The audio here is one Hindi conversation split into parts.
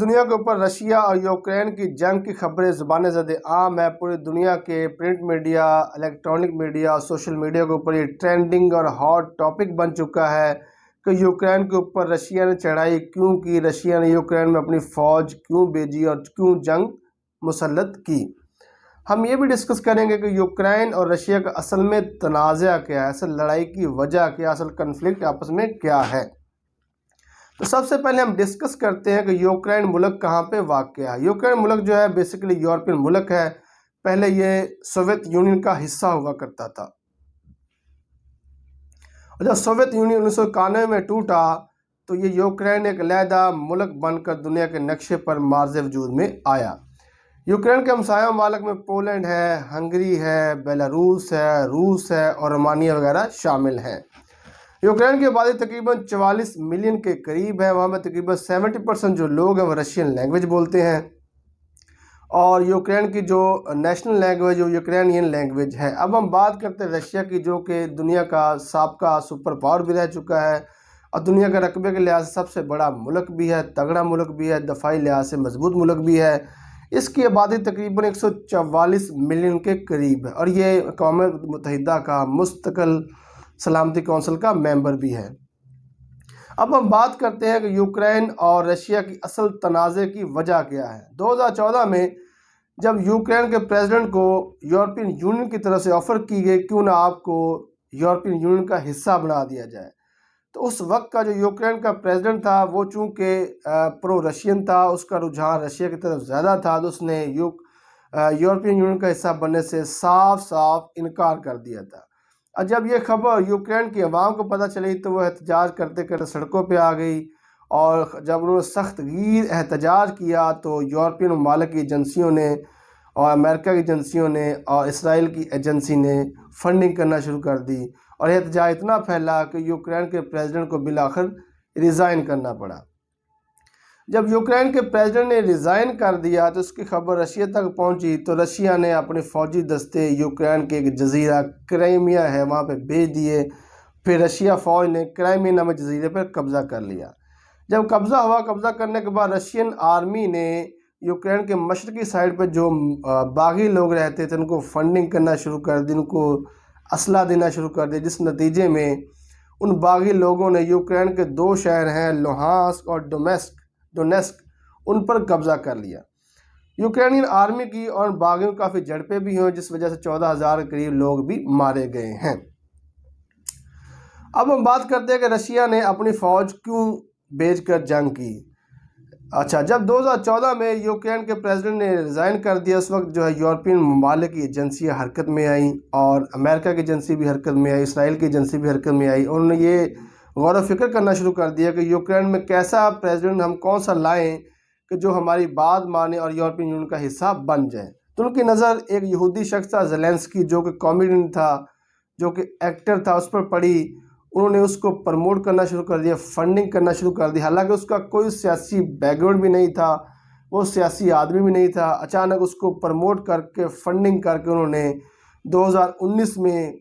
दुनिया के ऊपर रशिया और यूक्रेन की जंग की खबरें ज़ुबान ज़द आम है। पूरी दुनिया के प्रिंट मीडिया, इलेक्ट्रॉनिक मीडिया और सोशल मीडिया के ऊपर ये ट्रेंडिंग और हॉट टॉपिक बन चुका है कि यूक्रेन के ऊपर रशिया ने चढ़ाई क्यों की, रशिया ने यूक्रेन में अपनी फ़ौज क्यों भेजी और क्यों जंग मुसल्लत की। हम ये भी डिस्कस करेंगे कि यूक्रेन और रशिया का असल में तनाज़ा क्या है, असल लड़ाई की वजह क्या, असल कन्फ्लिक्ट आपस में क्या है। तो सबसे पहले हम डिस्कस करते हैं कि यूक्रेन मुल्क कहाँ पे वाक़या है। यूक्रेन मुल्क जो है बेसिकली यूरोपियन मुल्क है। पहले ये सोवियत यूनियन का हिस्सा हुआ करता था और जब सोवियत यूनियन 1991 में टूटा तो ये यूक्रेन एक अलहदा मुल्क बनकर दुनिया के नक्शे पर मार्ज़ वजूद में आया। यूक्रेन के हमसाया ममालिक में पोलैंड है, हंगरी है, बेलारूस है, रूस है और रोमानिया वगैरह शामिल हैं। यूक्रेन की आबादी तकरीबन 44 मिलियन के करीब है। वहाँ में तकरीबन 70% जो लोग हैं वो रशियन लैंग्वेज बोलते हैं और यूक्रेन की जो नेशनल लैंग्वेज वो यूक्रेनियन लैंग्वेज है। अब हम बात करते हैं रशिया की, जो कि दुनिया का साबका सुपर पावर भी रह चुका है और दुनिया के रकबे के लिहाज से सबसे बड़ा मुल्क भी है, तगड़ा मुल्क भी है, दफाई लिहाज से मजबूत मुल्क भी है। इसकी आबादी तकरीबन 144 मिलियन के करीब है और ये अक़वाम मुत्तहिदा का मुस्तकिल सलामती कौंसिल का मेंबर भी है। अब हम बात करते हैं कि यूक्रेन और रशिया की असल तनाज़े की वजह क्या है। 2014 में जब यूक्रेन के प्रेसिडेंट को यूरोपियन यूनियन की तरफ से ऑफ़र की गई क्यों ना आपको यूरोपियन यूनियन का हिस्सा बना दिया जाए, तो उस वक्त का जो यूक्रेन का प्रेसिडेंट था वो चूँकि प्रो रशियन था, उसका रुझान रशिया की तरफ ज़्यादा था, तो उसने यूरोपियन यूनियन का हिस्सा बनने से साफ साफ इनकार कर दिया था। और जब ये खबर यूक्रेन की आवाम को पता चली तो वह एहतजाज करते करते सड़कों पे आ गई और जब उन्होंने सख्त गीर एहतजाज किया तो यूरोपियन ममालिक की एजेंसियों ने और अमेरिका की एजेंसियों ने और इसराइल की एजेंसी ने फंडिंग करना शुरू कर दी और एहतजाज इतना फैला कि यूक्रेन के प्रेसिडेंट को बिलाखिर रिज़ाइन करना पड़ा। जब यूक्रेन के प्रेसिडेंट ने रिज़ाइन कर दिया तो उसकी खबर रशिया तक पहुंची तो रशिया ने अपने फ़ौजी दस्ते यूक्रेन के एक जजीरा क्राइमिया है वहां पे भेज दिए। फिर रशिया फ़ौज ने क्राइमिया नामक जजीरे पर कब्ज़ा कर लिया। जब कब्ज़ा हुआ, कब्ज़ा करने के बाद रशियन आर्मी ने यूक्रेन के मशरकी साइड पर जो बागी लोग रहते थे उनको फंडिंग करना शुरू कर दी, उनको असला देना शुरू कर दिया, जिस नतीजे में उन बागी लोगों ने यूक्रेन के 2 शहर हैं लुहांस्क और डोनेस्क उन पर कब्ज़ा कर लिया। यूक्रेनियन आर्मी की और बागियों काफ़ी झड़पें भी हुई जिस वजह से 14,000 के करीब लोग भी मारे गए हैं। अब हम बात करते हैं कि रशिया ने अपनी फ़ौज क्यों भेजकर जंग की। अच्छा, जब 2014 में यूक्रेन के प्रेसिडेंट ने रिज़ाइन कर दिया उस वक्त जो है यूरोपियन ममालिक की एजेंसियाँ हरकत में आई और अमेरिका की एजेंसी भी हरकत में आई, इसराइल की एजेंसी भी हरकत में आई। उन्होंने ये गौर व फिक्र करना शुरू कर दिया कि यूक्रेन में कैसा प्रेसिडेंट हम कौन सा लाएं कि जो हमारी बात माने और यूरोपियन यूनियन का हिस्सा बन जाए। तो उनकी नज़र एक यहूदी शख्स था ज़ेलेंस्की, जो कि कॉमेडियन था, जो कि एक्टर था, उस पर पड़ी। उन्होंने उसको प्रमोट करना शुरू कर दिया, फंडिंग करना शुरू कर दी। हालांकि उसका कोई सियासी बैकग्राउंड भी नहीं था, वो सियासी आदमी भी नहीं था। अचानक उसको प्रमोट करके फंडिंग करके उन्होंने 2019 में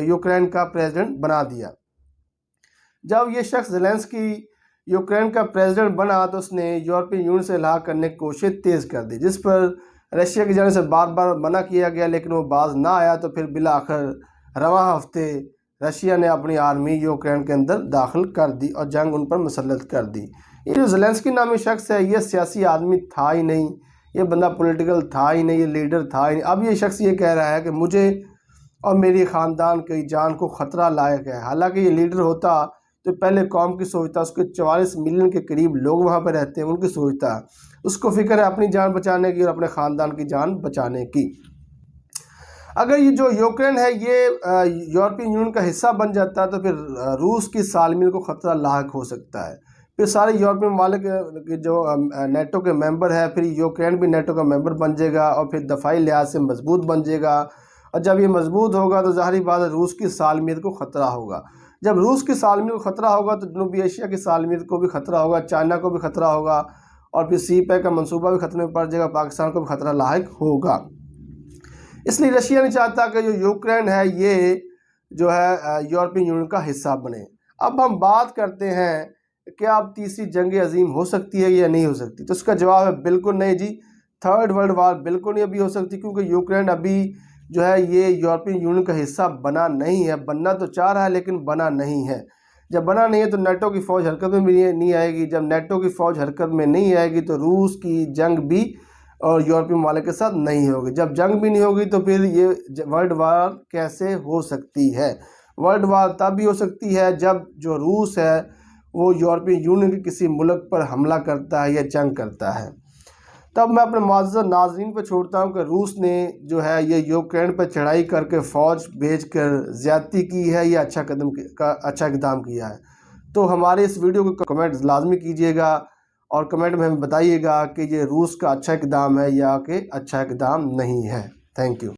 यूक्रेन का प्रेसिडेंट बना दिया। जब ये शख्स ज़ेलेंस्की यूक्रेन का प्रेसिडेंट बना तो उसने यूरोपियन यूनियन से इलाहा करने की कोशिश तेज़ कर दी, जिस पर रशिया की जाने से बार बार मना किया गया, लेकिन वो बाज ना आया। तो फिर बिला आखिर रवां हफ्ते रशिया ने अपनी आर्मी यूक्रेन के अंदर दाखिल कर दी और जंग उन पर मुसल्लत कर दी। ये जो ज़ेलेंस्की नामी शख्स है ये सियासी आदमी था ही नहीं, ये बंदा पॉलिटिकल था ही नहीं, ये लीडर था ही नहीं। अब ये शख्स ये कह रहा है कि मुझे और मेरी ख़ानदान की जान को ख़तरा लायक है। हालांकि ये लीडर होता तो पहले कौम की सोचता, उसके 44 मिलियन के करीब लोग वहाँ पर रहते हैं, उनकी सोचता। उसको फिक्र है अपनी जान बचाने की और अपने ख़ानदान की जान बचाने की। अगर ये जो यूक्रेन है ये यूरोपियन यूनियन का हिस्सा बन जाता है तो फिर रूस की सालमियत को ख़तरा लाक हो सकता है। फिर सारे यूरोपियन ममालिक के जो नेटो के मेंबर है, फिर यूक्रेन भी नेटो का मेंबर बन जाएगा और फिर दफाई लिहाज से मजबूत बन जाएगा। और जब ये मजबूत होगा तो ज़ाहिर बात है रूस की सालमियत को ख़तरा होगा। जब रूस की सालमियत को ख़तरा होगा तो जनूबी एशिया की सालमियत को भी ख़तरा होगा, चाइना को भी ख़तरा होगा और फिर सी पैक का मनसूबा भी ख़तरे में पड़ जाएगा, पाकिस्तान को भी ख़तरा लायक होगा। इसलिए रशिया नहीं चाहता कि जो यूक्रेन है ये जो है यूरोपियन यूनियन का हिस्सा बने। अब हम बात करते हैं क्या अब तीसरी जंग अजीम हो सकती है या नहीं हो सकती? तो इसका जवाब है बिल्कुल नहीं जी। थर्ड वर्ल्ड वार बिल्कुल नहीं अभी हो सकती, क्योंकि यूक्रेन अभी जो है ये यूरोपियन यूनियन का हिस्सा बना नहीं है। बनना तो चाह रहा है लेकिन बना नहीं है। जब बना नहीं है तो नेटो की फ़ौज हरकत में भी नहीं आएगी। जब नेटो की फ़ौज हरकत में नहीं आएगी तो रूस की जंग भी और यूरोपियन वाले के साथ नहीं होगी। जब जंग भी नहीं होगी तो फिर ये वर्ल्ड वार कैसे हो सकती है? वर्ल्ड वार तब भी हो सकती है जब जो रूस है वो यूरोपियन यूनियन के किसी मुल्क पर हमला करता है या जंग करता है। तब मैं अपने मुअज़्ज़ज़ नाज़रीन पर छोड़ता हूँ कि रूस ने जो है ये यूक्रेन पर चढ़ाई करके फ़ौज भेज कर ज़्यादती की है या अच्छा इक़दाम किया है। तो हमारे इस वीडियो को कमेंट लाजमी कीजिएगा और कमेंट में हमें बताइएगा कि ये रूस का अच्छा इक़दाम है या कि अच्छा इक़दाम नहीं है। Thank you.